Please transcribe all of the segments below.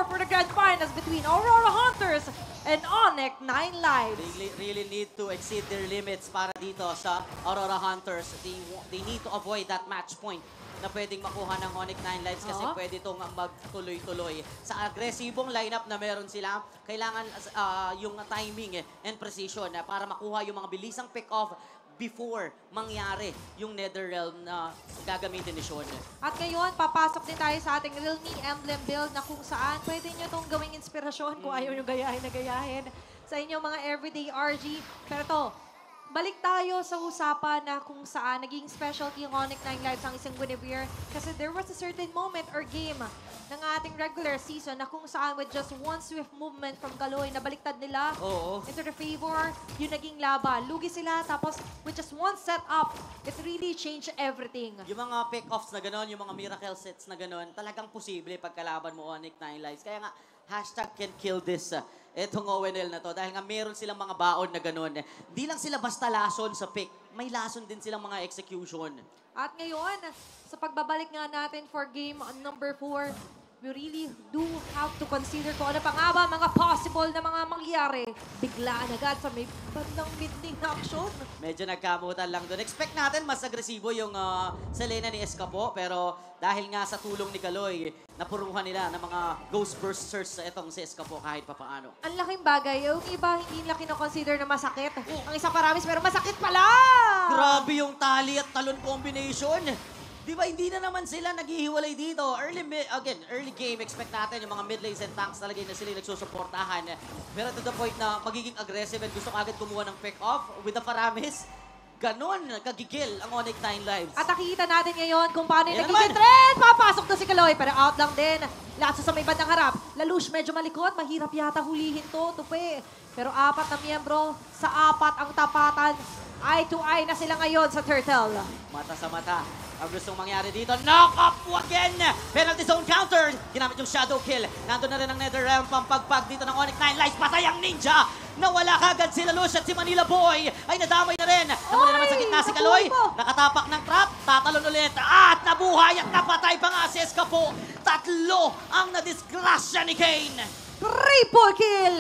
4 for the grand finals between Aurora Hunters and Onyx 9 Lives. They really need to exceed their limits para dito sa Aurora Hunters. They need to avoid that match point na pwedeng makuha ng Onyx 9 Lives kasi pwede itong magtuloy-tuloy. Sa agresibong lineup na meron sila, kailangan yung timing and precision para makuha yung mga bilisang pick-off before mangyari yung Netherrealm na gagamitin ni Sean. At ngayon, papasok din tayo sa ating Realme Emblem build na kung saan pwede nyo itong gawing inspirasyon kung ayaw nyo gayahin na gayahin sa inyong mga everyday RG. Pero to, balik tayo sa usapan na kung saan naging specialty ng Onyx 9 Lives ang isang Guinevere kasi there was a certain moment or game ng ating regular season na kung saan with just one swift movement from Kaloy, nabaliktad nila into the favor, yung naging laban. Lugi sila, tapos with just one setup, it really changed everything. Yung mga pick-offs na gano'n, yung mga miracle sets na gano'n, talagang posible pagkalaban mo Onyx 9 Lives. Kaya nga, hashtag can kill this. Itong ONL na to. Dahil nga meron silang mga baon na gano'n. Di lang sila basta lason sa pick. May lason din silang mga execution. At ngayon, sa pagbabalik nga natin for game number 4, we really do have to consider kung ano pa nga ba mga possible na mga mangyari. Biglaan agad sa may bandang midning na aksyon. Medyo nagkamutan lang doon. Expect natin mas agresibo yung Selena ni Escapo. Pero dahil nga sa tulong ni Kaloy, napuruhan nila ng mga Ghost Bursters sa itong si Escapo kahit papaano. Ang laking bagay. Yung iba hindi nila kinoconsider na masakit. Ang isa paramis pero masakit pala! Grabe yung tali at talon combination. Di ba, hindi na naman sila naghihiwalay dito. Early game, expect natin yung mga mid lanes and tanks talaga na sila nagsusuportahan. Pero to the point na magiging aggressive and gusto agad kumuha ng pick-off with the Paramis. Ganon, kagigil ang Onyx 9 Lives. At nakikita natin ngayon kung paano yung nagiging trend. Papasok to si Kaloy, pero out lang din. Laso sa may bandang harap. Lalush medyo malikot, mahirap yata hulihin to, tupi. Pero 4 na miyembro, sa 4 ang tapatan. Eye to eye na sila ngayon sa Turtle. Mata sa mata. Ang gustong mangyari dito, knock up again! Penalty zone counter! Ginamit yung shadow kill. Nandun na rin ang Netherrealm, pampagpag dito ng Onyx 9 Lives. Patay ang ninja! Nawala kagad si Lalush at si Manila Boy ay nadamay na rin. Namuna naman sa gitna si Kaloy. Nakatapak ng trap, tatalon ulit. At nabuhay at napatay pa nga si Escapo. 3 ang nadisgrasya ni Kane. Triple kill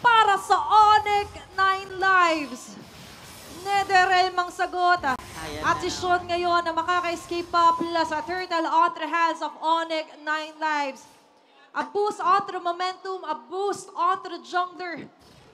para sa Onyx 9 Lives. Netherrealm ang sagot. At si Sean ngayon na makaka-escape pa plus a turtle on the hands of Onyx 9 Lives. A boost onto the momentum, a boost onto the jungler.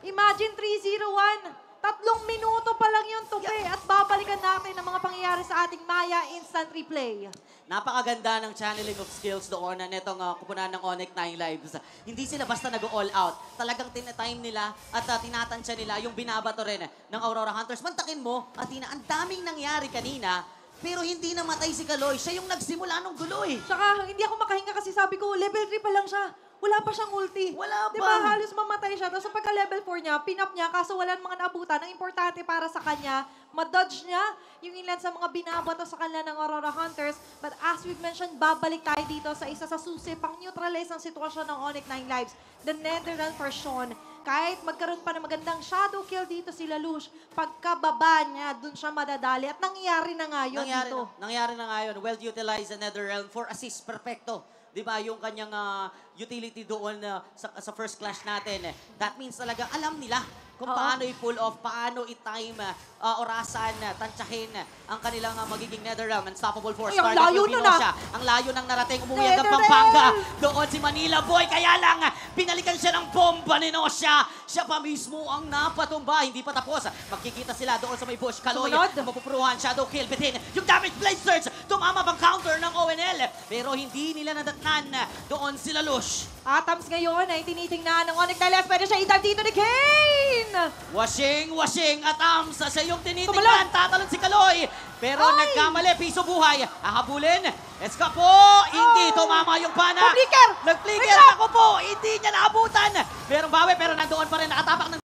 Imagine 3-0-1. 3 minuto pa lang yung tupi at babalikan natin ang mga pangyayari sa ating Maya Instant Replay. Napakaganda ng channeling of skills doon na netong kupunan ng Onyx 9 Lives. Hindi sila basta nag-all out. Talagang tinatime nila at tinatansya nila yung binabato rin ng Aurora Hunters. Mantakin mo, Athena, ang daming nangyari kanina. Pero hindi namatay si Kaloy. Siya yung nagsimula ng gulo eh. Tsaka hindi ako makahinga kasi sabi ko, level 3 pa lang siya. Wala pa siyang ulti. Wala pa. Diba, halos mamatay siya. Tapos pagka level 4 niya, pinap niya, kaso wala mga naabutan. Ang importante para sa kanya, ma-dodge niya yung ilan sa mga binabato sa kanila ng Aurora Hunters. But as we've mentioned, babalik tayo dito sa isa sa susi pang neutralize ang sitwasyon ng Onyx 9 Lives. The Netherrealm for Sean. Kahit magkaroon pa ng magandang shadow kill dito si Lalush, pagkababa niya, dun siya madadali. At nangyari na nga yun dito. Nangyari na nga yun. Well-utilized the Netherrealm for assist. Perfecto. Diba, yung kanyang utility doon sa first clash natin. That means talaga alam nila kung paano i-pull off, paano i-time, orasan, tansyahin ang kanilang magiging Netherrealm. Unstoppable force. Ay, ang layo nun ah! Ang layo ng narating, umuwi hanggang Pampanga. Doon si Manila Boy, kaya lang pinalikan siya ng bomba ni Nosha. Siya pa mismo ang napatumba. Hindi pa tapos. Magkikita sila doon sa may bush. Kaloy, mapupuruhan, shadow kill, bitin. Yung damage blade surge, tumama bang counter ng ONL. Pero hindi nila nadatnan doon sila Lush. Atoms ngayon ay tinitingnan ng Onyx 9 Lives. Pwede siya idag dito ni Kane! Washing, Atoms. Siya yung tinitingnan. Tatalon si Kaloy. Pero nagkamali, piso buhay. Hahabulin. Escapo. Hindi tumama yung pana. Nag-flicker. Ako po. Hindi niya naabutan. Merong bawi pero nandoon pa rin. Nakatapak ng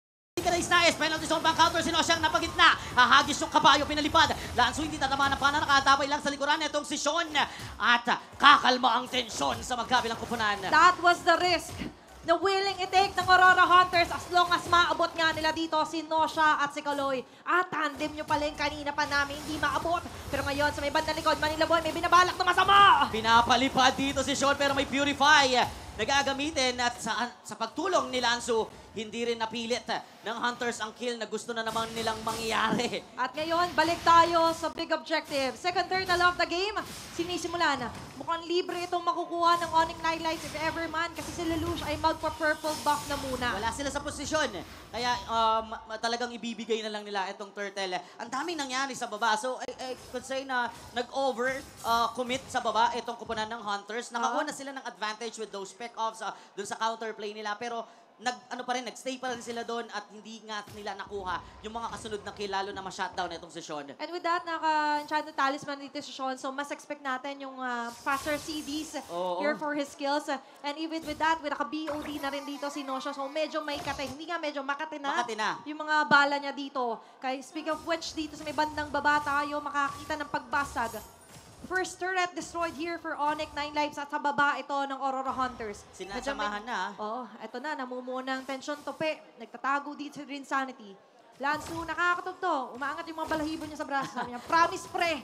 nais. Penalty zone bang counter. Sino siyang napagitna. Hahagis yung kabayo. Pinalipad. Lanso hindi tatama ng pana. Nakatabay lang sa likuran. Itong si Sean. At kakalma ang tensyon sa magkabilang kupunan. That was the risk na willing i-take ng Aurora Hunters as long as maabot nga nila dito si Nosha at si Kaloy. At tandem nyo pala yung kanina pa namin hindi maabot. Pero ngayon sa may bandang likod, Manila Boy may binabalak na masama. Pinapalipad dito si Sean pero may Purify. nagagamitin at sa pagtulong ni Lansu, hindi rin napilit ng Hunters ang kill na gusto na naman nilang mangyari. At ngayon, balik tayo sa big objective. Second turtle of the game, sinisimulan. Mukhang libre itong makukuha ng Onyx Nightlights if ever man kasi si Lelouch ay magpa-purple buff na muna. Wala sila sa posisyon. Kaya talagang ibibigay na lang nila itong turtle. Ang daming nangyari sa baba. So, I could say na nag-over commit sa baba itong kupunan ng Hunters. Nakakuha na sila ng advantage with those pick-offs dun sa counterplay nila. Pero nag-stay pa rin sila doon at hindi nga nila nakuha yung mga kasunod na kill, lalo na ma-shutdown itong session. And with that, naka-enchanted talisman dito si Sean. So, mas expect natin yung faster CDs here for his skills. And even with that, with naka-BOD na rin dito si Nosha. So, medyo may kate. Hindi nga medyo makate na. Makate na. Yung mga bala niya dito. Kaya speak of which, dito sa may bandang baba tayo, makakita ng pagbasag. First turret destroyed here for Onyx 9 lives at sa baba ito ng Aurora Hunters. Sinasamahan na. Oo, ito na, namumuna ng tension tope. Nagtatago dito sa Green Sanity. Lansu, nakakatugto. Umaangat yung mga balahibo niya sa braso. Sabi niya, promise pre,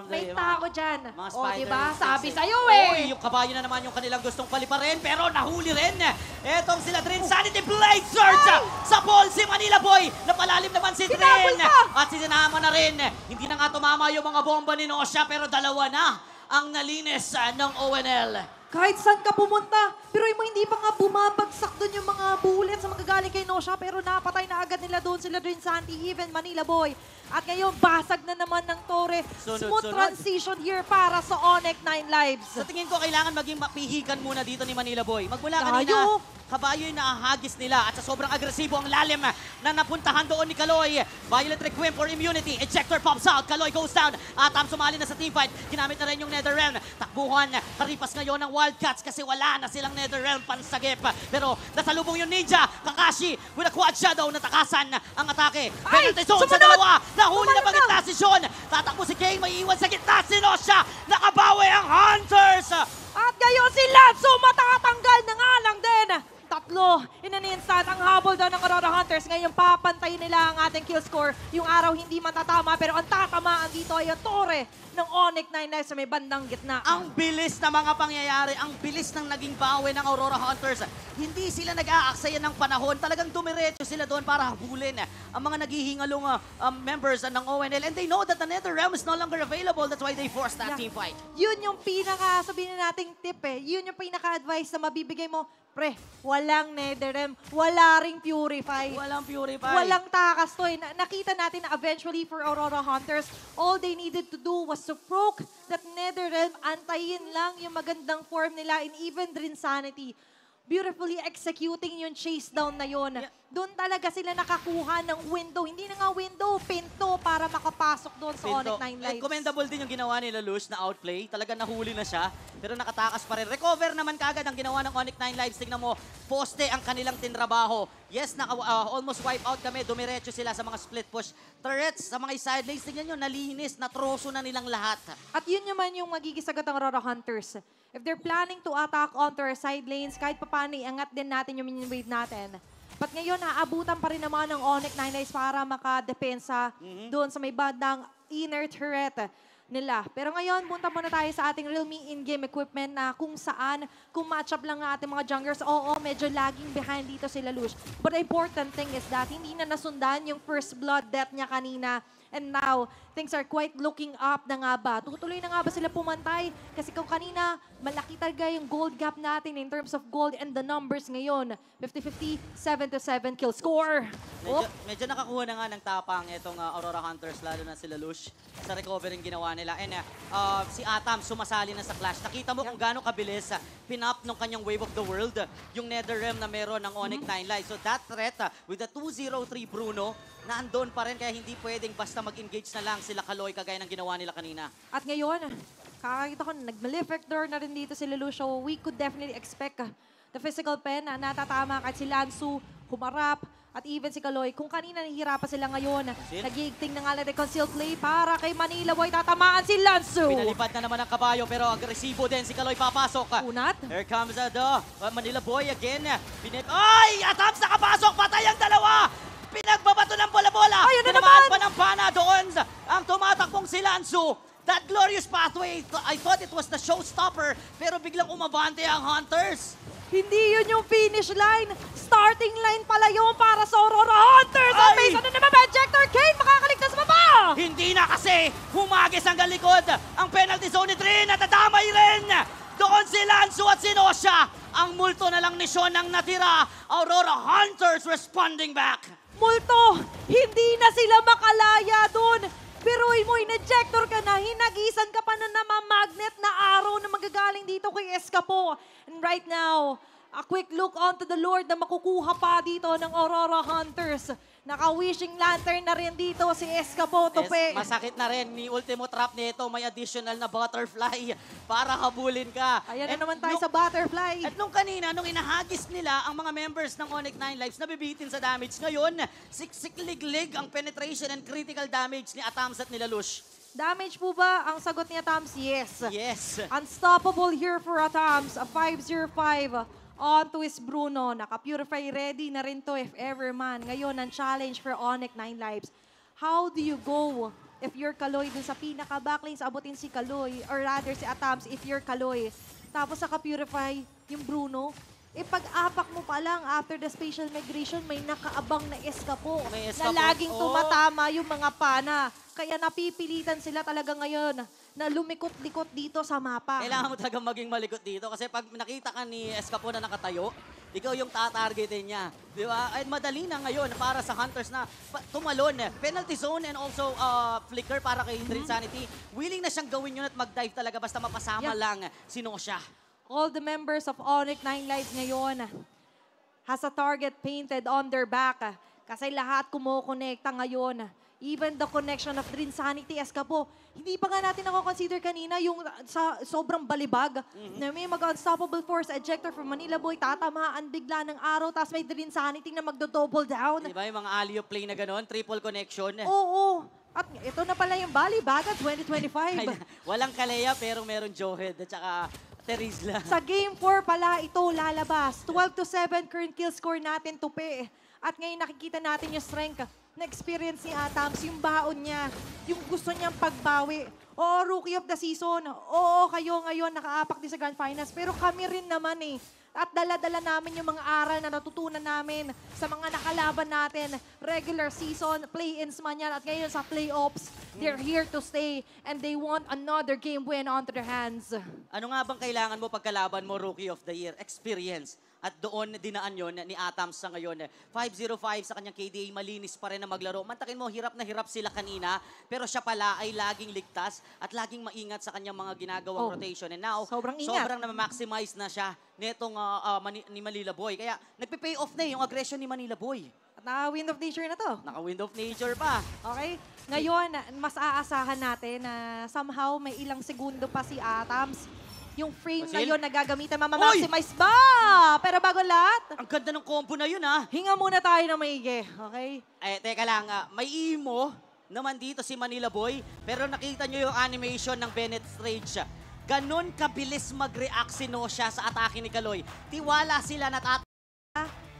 may tao dyan. Mga O, spider. diba? Sabi sa'yo eh. Uy, yung kabayo na naman yung kanilang gustong paliparin, pero nahuli rin. Etong sila Drin Sanity Blade Surge sa ball si Manila Boy. Napalalim naman si Drin. At sinama na rin. Hindi na nga tumama yung mga bomba ni Nosha, pero dalawa na ang nalinis ng ONL. Kahit saan ka pumunta, pero mo hindi pa nga bumabagsak doon yung mga bullets sa magagaling kay Nosha, pero napatay na agad nila doon sila Drin Santi, even Manila Boy. At ngayon, basag na naman ng Torre. Smooth transition here para sa Onyx 9 lives. Sa tingin ko, kailangan maging mapihikan muna dito ni Manila Boy. Magmula kanina, kabayo yung naahagis nila at sa sobrang agresibo ang lalim na napuntahan doon ni Kaloy. Violet Requiem for immunity. Ejector pops out. Kaloy goes down. Atam sumali na sa teamfight. Ginamit na rin yung NetherRealm. Takbuhan. Karipas ngayon ng Wildcats kasi wala na silang NetherRealm pansagip. Pero nasalubong yung Ninja. Kakashi with a quad shadow. Natakasan ang atake. Penalty zone sa dalawa. Nahuli na bagit si Sean. Tatakbo si Kane. May iwan sa gitna si Nosha. Nakabawi ang Hunters. At ngayon si Lanzo matatanggal na nga lang din. Tatlo, in an instant, ang habol daw ng Aurora Hunters. Ngayon, papantayin nila ang ating kill score. Yung araw hindi matatama, pero ang tatamaan dito ay ang Torre ng Onyx 9 lives sa may bandang gitna. Ang bilis na mga pangyayari, ang bilis ng naging bawi ng Aurora Hunters. Hindi sila nag-aaksaya ng panahon. Talagang dumiretso sila doon para habulin ang mga naghihingalong members ng ONL. And they know that the NetherRealm is no longer available. That's why they forced that team fight. Yun yung pinaka, sabihin na nating tip eh. Yun yung pinaka-advice na mabibigay mo. Pre, walang NetherRealm, wala ring Purify. Walang Purify. Walang takas to eh. Nakita natin na eventually for Aurora Hunters, all they needed to do was to proc that NetherRealm, antayin lang yung magandang form nila in even Drin Sanity. Beautifully executing yung chase down na yun. Yeah. Doon talaga sila nakakuha ng window. Hindi na nga window, pinto para makapasok doon sa Onyx 9 lives. Commendable din yung ginawa ni Lelouch na outplay. Talaga nahuli na siya, pero nakatakas pa rin. Recover naman kaagad ang ginawa ng Onyx 9 lives. Tingnan mo, poste ang kanilang tinrabaho. Yes, almost wipe out kami. Dumiretso sila sa mga split push turrets, sa mga side lanes. Tingnan nyo, nalinis, natroso na nilang lahat. At yun naman yung magiging sagot ng Aurora Hunters. If they're planning to attack onto our side lanes, kahit papaano, iangat din natin yung minion wave natin. But ngayon, naabutan pa rin naman ng Onyx 9 lives para makadepensa doon sa may bandang inner turret nila. Pero ngayon, punta muna tayo sa ating Realme in-game equipment na kung saan, kung match-up lang ang ating mga junglers, oo, medyo lagging behind dito si Lelouch. But the important thing is that hindi na nasundan yung first blood death niya kanina. And now, things are quite looking up na nga ba? Tutuloy na nga ba sila pumantay? Kasi kung kanina, malaki talaga yung gold gap natin in terms of gold and the numbers ngayon. 50-50, 7-7 kill score. Medyo nakakuha na nga ng tapang itong Aurora Hunters, lalo na si Lelouch sa recovering ginawa nila. And si Atam sumasali na sa clash. Nakita mo kung gaano kabilis pinap ng kanyang Wave of the World yung NetherRealm na meron ng Onyx 9 lives. So that threat with the 203 Bruno, naandun pa rin kaya hindi pwedeng basta mag-engage na lang sila Kaloy kagaya ng ginawa nila kanina. At ngayon, kakakita ko, nag-Malefic Door na rin dito si Lelouch. So we could definitely expect the physical pen na natatama kahit si Lansu, humarap, at even si Kaloy. Kung kanina nahihirapan sila ngayon, nagigting na nga lang concealed play para kay Manila Boy. Tatamaan si Lansu. Pinalipad na naman ang kabayo pero agresibo din si Kaloy papasok. Unat. Here comes the Manila Boy again. Ay! Atams nakapasok! Patay ang dalawa! Pinagbabato ng bola-bola! Ayun na Tinamaan naman! pa ng pana doon ang tumatakbong si Lansu. That glorious pathway, I thought it was the showstopper, pero biglang umabante ang Hunters. Hindi yun yung finish line. Starting line pala yun para sa Aurora Hunters. Ang Ay! base na naman, Ejector Kane makakaligtas pa ba? Hindi na kasi humagis ang galikod. Ang penalty zone ni Trin at nadamay rin. Doon si Lanzo at si Nosha. Ang multo na lang ni Sean ang natira. Aurora Hunters responding back. Multo, hindi na sila makalaya dun. Biruin mo, in-ejector ka na, hinagisan ka pa na magnet na araw na magagaling dito kay Escapo. And right now, a quick look onto the Lord na makukuha pa dito ng Aurora Hunters. Naka-wishing lantern na rin dito si Escapo, Tope. Masakit na rin ni Ultimo Trap nito. May additional na butterfly para habulin ka. Ayan na naman tayo sa butterfly. At nung kanina, nung inahagis nila ang mga members ng Onyx 9 Lives, nabibitin sa damage. Ngayon, siksik-liglig ang penetration and critical damage ni Atams at ni Lalush. Damage po ba? Ang sagot niya, Tams, yes. Yes. Unstoppable here for Atams. A 505 on to his Bruno. Naka-purify ready na rin to if ever man. Ngayon, ang challenge for Onyx 9 Lives. How do you go if you're Kaloy dun sa pinaka-backline? Abutin si Kaloy, or rather si Atams if you're Kaloy. Tapos naka-purify yung Bruno. Eh pag-apak mo pa lang after the spatial migration, may nakaabang na Escapo May na Escapo. laging Oh. tumatama yung mga pana. Kaya napipilitan sila talaga ngayon na lumikot-likot dito sa mapa. Kailangan mo talagang maging malikot dito kasi pag nakita ka ni Escapo na nakatayo, ikaw yung tatargetin niya. Di ba? At madali na ngayon para sa Hunters na tumalon. Penalty zone and also flicker para kay Insanity. Willing na siyang gawin yun at mag-dive talaga basta mapasama lang si Nosha. All the members of Onyx 9 Lives ngayon has a target painted on their back. Kasi lahat kumukonekta ngayon. Even the connection of Dream Sanity, Escapo. Hindi pa nga natin consider kanina yung sa sobrang balibag na may mag-unstoppable force ejector from Manila Boy, tatamaan bigla ng araw, tapos may Dream Sanity na magdo-double down. Di ba yung mga alley play na gano'n, triple connection. Oo. At ito na pala yung balibaga 2025. Walang Kalea pero meron Johed at saka Terizla. Sa Game 4 pala ito lalabas. 12-7 current kill score natin, Tupe. At ngayon nakikita natin yung strength na experience ni Atams, yung baon niya, yung gusto niyang pagbawi. Oo, Rookie of the Season. Oo, kayo ngayon nakaapak din sa Grand Finals. Pero kami rin naman eh. At dala-dala namin yung mga aral na natutunan namin sa mga nakalaban natin. Regular season, play-ins man yan. At ngayon sa playoffs, they're here to stay. And they want another game win onto their hands. Ano nga bang kailangan mo pagkalaban mo Rookie of the Year? Experience. At doon dinaan yon ni Atams sa ngayon. 505 sa kanyang KDA, malinis pa rin na maglaro. Mantakin mo, hirap na hirap sila kanina. Pero siya pala ay laging ligtas at laging maingat sa kanyang mga ginagawang rotation. And now, sobrang ingat. sobrang na-maximize na siya nitong ni Manila Boy. Kaya nagpe-pay off na yung aggression ni Manila Boy. At naka-Wind of Nature na to. Naka-Wind of Nature pa. Okay? Ngayon, mas aasahan natin na somehow may ilang segundo pa si Atams. Yung frame Basil? ngayon na gagamitan, mamamaximize ba? Pero bago lahat, Ang ganda ng combo na yun, ha? hinga muna tayo ng maigi. Okay? Teka lang, may emo naman dito si Manila Boy, pero nakita nyo yung animation ng Bennett Strange. Ganon kabilis mag-react si Nosha sa atake ni Kaloy. Tiwala sila na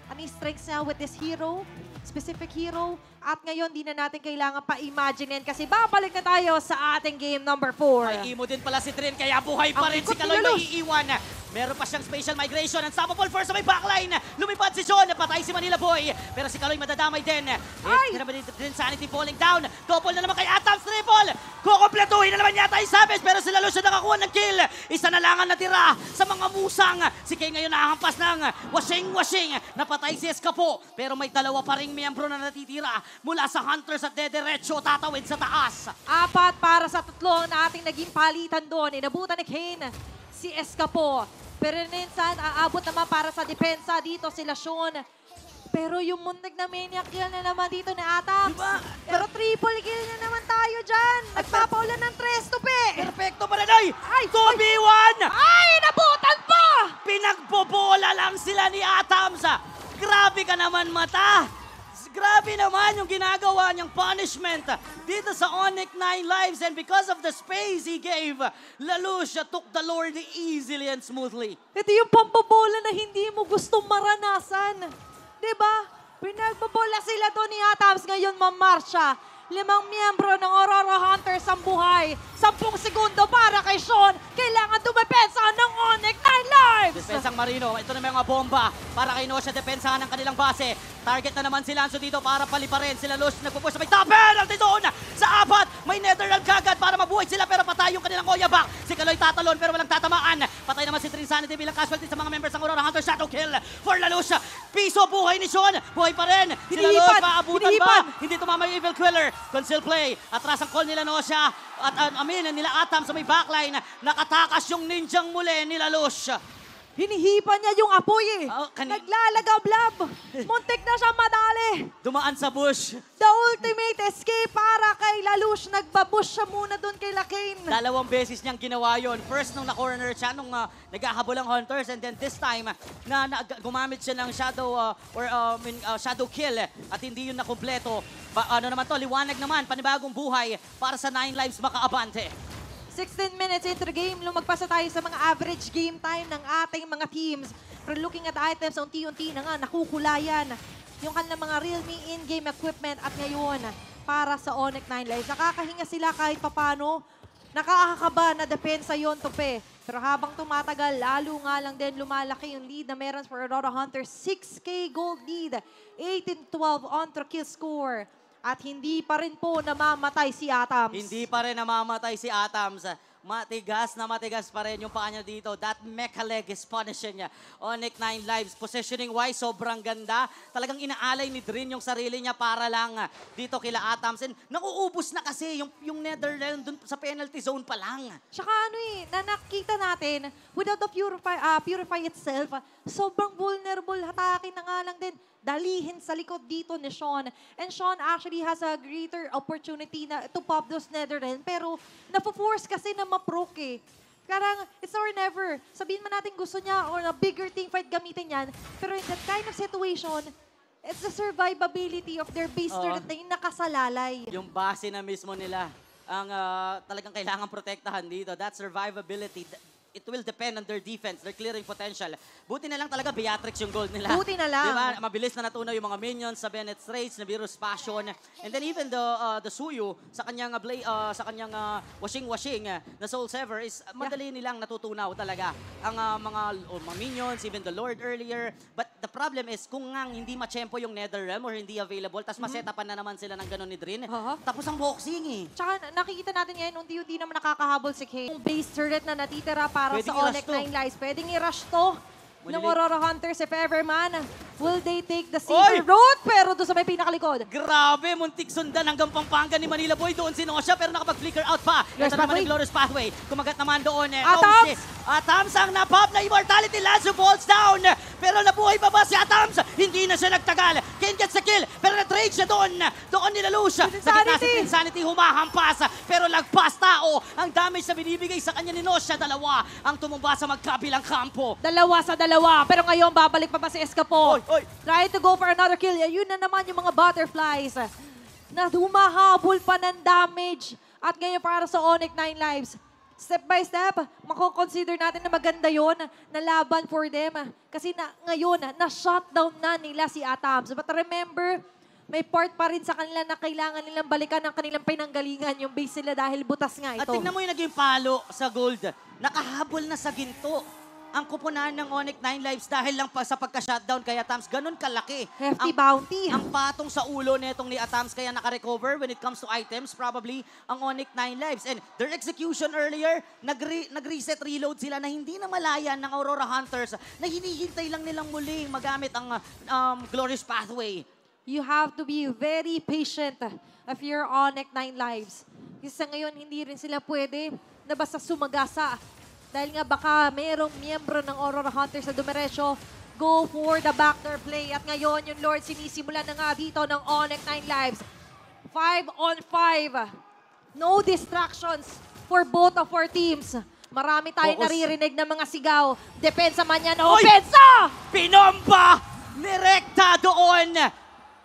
Ano yung strengths niya with this hero, specific hero. At ngayon, di na natin kailangan pa-imaginin kasi babalik na tayo sa ating game number 4. may emo din pala si Trin, kaya buhay pa Ang rin si ikot ni Kaloy, Lulus. may iiwan. Meron pa siyang spatial migration. Unstoppable first sa may backline. Lumipad si Sean, patay si Manila Boy. Pero si Kaloy madadamay din. Ay! Naman din Sanity falling down. Double na naman kay Atams, triple. Kukumpletuhin na naman yata yung Savage, pero si Lalusyo nakakuha ng kill. Isa na lang ang natira sa mga musang. Si Kay ngayon nakahampas ng washing. Napatay si Escapo, pero may dalawa pa ring miyembro na natitira mula sa Hunters at dederecho tatawid sa taas. 4 para sa 3 na ating naging palitan doon. Inabutan ni Kane si Escapo. Pero minsan, aabot naman para sa depensa dito sila Sean. Pero yung mundag na maniac kill na naman dito ni Atams. Diba? Pero triple kill na naman tayo dyan. Nagpapaulan ng 3, Tupe. Perfecto pa rin, ay! Ay! 2v1! Ay, nabutan pa! Pinagbobola lang sila ni Atams. Grabe ka naman, mata! Grabe naman yung ginagawa niyang punishment dito sa Onyx 9 Lives, and because of the space he gave, Lalusha took the Lord easily and smoothly. Ito yung pambabola na hindi mo gustong maranasan. Diba? Pinagbabola sila to ni Atams ngayon, Ma'am Marcia. 5 miyembro ng Aurora Hunters ang buhay. 10 segundo para kay Sean. Kailangan dumepensa ng Onyx 9 lives. Despensang Marino, ito na may mga bomba para kay Nosha, depensahan ng kanilang base. Target na naman si Lanzo dito para paliparin. Sila Lush nagpupush sa may top penalty zone. Sa apat, may Netherrealm kagad para mabuhay sila pero patay yung kanilang Oyabak. Si Kaloy tatalon pero walang tatamaan. Patay naman si Trinsanity bilang casualty sa mga members ng Aurora Hunter. Shadow kill for Lalush. Piso buhay ni Sean. Buhay pa rin. Sila Lush, maabutan ba? Hindi tumama yung Evil Queller. Conceal play. Atras ang call nila Nosha. At nila Atam sa may backline. Nakatakas yung ninjang muli nila Lush. Hinihipan niya yung apoy eh. Naglalagablab. Muntik na siya madali. Dumaan sa bush. The ultimate escape para kay Lalush. Nagbabush siya muna doon kay Lakane. 2 beses niyang ginawa yun. First, nung na-corner siya, nung naghahabol ang Hunters. And then this time, gumamit siya ng shadow kill. At hindi yun nakumpleto. Liwanag naman, panibagong buhay para sa 9 lives makaabante. 16 minutes into the game, lumagpas na tayo sa mga average game time ng ating mga teams. Pero looking at items, unti-unti na nga nakukulayan yung kanilang mga Realme in-game equipment at ngayon para sa Onyx 9 Lives. Nakakahinga sila kahit papano. Nakakakaba na depensa yon Tope. Pero habang tumatagal, lalo nga lang din lumalaki yung lead na meron for Aurora Hunters. 6K gold lead, 18-12 on to kill score. At hindi pa rin po namamatay si Atams. Hindi pa rin namamatay si Atams. Matigas na matigas pa rin yung paa niya dito. That mecha leg is punishing niya. Onyx 9 lives. Positioning-wise, sobrang ganda. Talagang inaalay ni Drin yung sarili niya para lang dito kila Atams. And nauubos na kasi yung Netherrealm dun sa penalty zone pa lang. Tsaka nakita natin, without the Purify itself, sobrang vulnerable. Hatakin na nga lang din. Dalihin sa likod dito ni Sean. And Sean actually has a greater opportunity to pop those Netherrealm. Pero napo-force kasi na ma-proc eh. Karang it's or never. Sabihin man natin gusto niya or a bigger team fight gamitin yan. Pero in that kind of situation, it's the survivability of their base turret na yung nakasalalay. Yung base na mismo nila ang talagang kailangan protektahan dito. That survivability, it will depend on their defense, their clearing potential. Buti na lang talaga Beatrix yung gold nila. Buti na lang. Diba? Mabilis na natunaw yung mga minions sa Bennett's Rage, na Virus Passion, and then even the Suyu sa kanyang washing na Soul Sever is madali nilang natutunaw talaga ang mga minions, even the Lord earlier. But the problem is kung nga hindi ma-tempo yung Netherrealm or hindi available, tas masetapan na naman sila ng ganun ni Drin, tapos ang boxing eh. Tsaka nakikita natin ngayon, unti-unti naman nakakahabol si Kane. Yung base turret na natitira para Pwedeng sa Onyx i-rush 9 Lives. Pwedeng i-rush to ng Aurora Hunters if ever man. Will they take the Oy! safer road? Pero doon sa may pinakalikod. Grabe, muntik sundan hanggang Pampanga ni Manila Boy. Doon si Nosha pero nakapag-flicker out pa. Glorious Ito naman Pathway. ang Glorious Pathway. Kumagat naman doon. Atams! Atams ang napop na immortality. Lanzo falls down. Pero nabuhay pa ba si Atams? Hindi na siya nagtagal. Kane gets the kill. Pero na-trade siya doon. Doon nila Lucia. Nakita si Insanity humahampas. Pero lagpas tao. Ang damage na binibigay sa kanya ni Nosha. 2 ang tumumba sa magkabilang kampo. 2 sa 2. Pero ngayon, babalik pa ba si Escapo? Oy! Try to go for another kill. Yun na naman yung mga butterflies na humahabol pa ng damage. At ngayon para sa Onyx 9 Lives. Step by step, mako-consider natin na maganda yon na laban for them. Kasi ngayon, na-shutdown na nila si Atams. But remember, may part pa rin sa kanila na kailangan nilang balikan ng kanilang pinanggalingan yung base nila dahil butas nga ito. At tingnan mo yung naging palo sa gold. Nakahabol na sa ginto ang kupunan ng Onyx 9 lives dahil lang sa pagka-shutdown kay Atams. Ganun kalaki. Hefty bounty. Ang patong sa ulo netong ni Atams kaya naka-recover when it comes to items, probably ang Onyx 9 lives. And their execution earlier, nag-reset reload sila na hindi na malayan ng Aurora Hunters na hinihintay lang nilang muling magamit ang Glorious Pathway. You have to be very patient if you're Onyx 9 lives. Kasi sa ngayon, hindi rin sila pwede na basta sumagasa. Dahil nga baka merong miyembro ng Aurora Hunters na dumiretso, go for the backdoor play. At ngayon, yung Lord sinisimulan na nga dito ng Onyx 9 lives. 5 on 5. No distractions for both of our teams. Marami tayong naririnig na mga sigaw. Depensa man yan, opensa! Pinomba! Nirekta doon!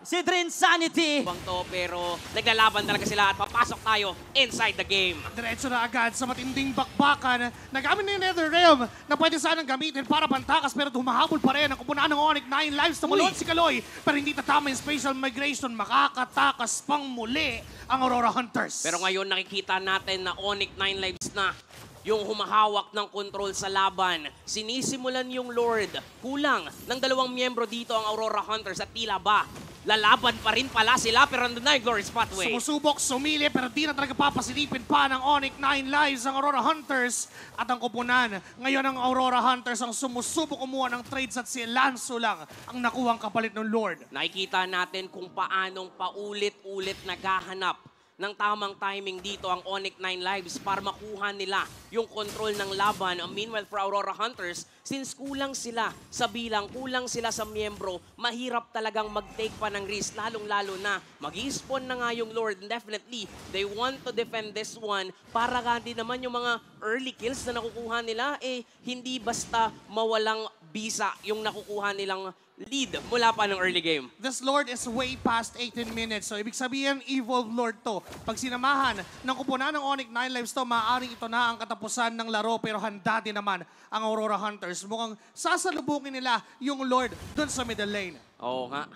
si Drinsanity. Bang to, pero naglalaban talaga sila at papasok tayo inside the game. Diretso na agad sa matinding bakbakan. Nagamit ni Netherrealm na pwede sanang gamitin para pantakas pero humahabol pa rin ang kupunan ng Onyx 9 lives. Tumulon si Kaloy pero hindi tatama yung spatial migration. Makakatakas pang muli ang Aurora Hunters. Pero ngayon nakikita natin na Onyx 9 lives na yung humahawak ng control sa laban. Sinisimulan yung Lord. Kulang ng 2 miyembro dito ang Aurora Hunters at tila ba lalaban pa rin pala sila pero nandun na yung Glorious Pathway. Sumusubok, sumili, pero di na talaga papasilipin pa ng Onyx 9 lives ang Aurora Hunters at ang kupunan. Ngayon ang Aurora Hunters ang sumusubok kumuha ng trades at si Lanzo lang ang nakuhang kapalit ng Lord. Nakikita natin kung paanong paulit-ulit naghahanap ng tamang timing dito ang Onyx 9 lives para makuha nila yung control ng laban. Meanwhile, for Aurora Hunters, since kulang sila sa bilang, kulang sila sa miyembro, mahirap talagang mag-take pa ng risk, lalong-lalo na mag-i-spawn na nga yung Lord. And definitely, they want to defend this one para hindi naman yung mga early kills na nakukuha nila, hindi basta mawalang bisa yung nakukuha nilang lead mula pa ng early game. This Lord is way past 18 minutes. So, ibig sabihin, Evolved Lord to. Pag sinamahan ng kupunan ng Onyx 9 lives to, maaaring ito na ang katapusan ng laro. Pero handa din naman ang Aurora Hunters. Mukhang sasalubungin nila yung Lord dun sa middle lane. Oo nga.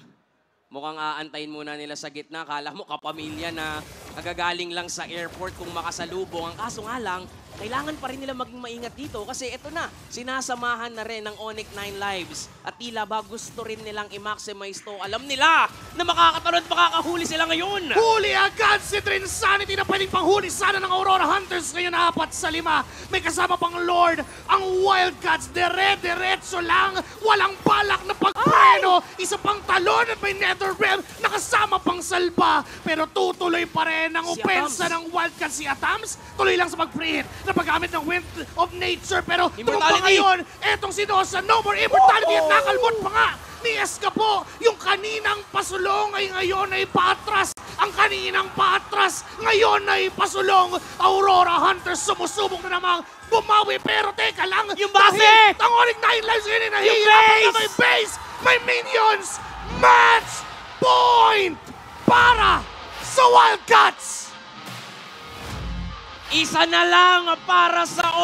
Mukhang aantayin muna nila sa gitna. Kala mo kapamilya na nagagaling lang sa airport kung makasalubong. Ang kaso nga lang, kailangan pa rin nila maging maingat dito kasi ito na, sinasamahan na rin ng Onyx 9 lives at tila ba gusto rin nilang i-maximize to. Alam nila na makakatalon at makakahuli sila ngayon. Huli agad si Drinsanity na pwedeng panghuli sana ng Aurora Hunters. Ngayon 4-5. May kasama pang Lord. Ang Wildcats, dire-diretso lang. Walang balak na pagpreno. Isa pang talon at may Netherrealm. Nakasama pang salba. Pero tutuloy pa rin ang Si opensa Atams. ng Wildcats. Si Atams, tuloy lang sa pag-preheat na paggamit ng Wind of Nature. Pero tumumpa Immortality. ngayon, etong si Nosa, no more immortality at nakalmot pa nga ni Escapo. Yung kaninang pasulong ay ngayon ay paatras. Ang kaninang paatras ngayon ay pasulong. Aurora Hunters sumusubok na namang bumawi. Pero teka lang. Yung base! dahil ang Onyx 9 lives ngayon ay nahihirapan na may base. May minions. Match point para sa Wildcats. Isa na lang para sa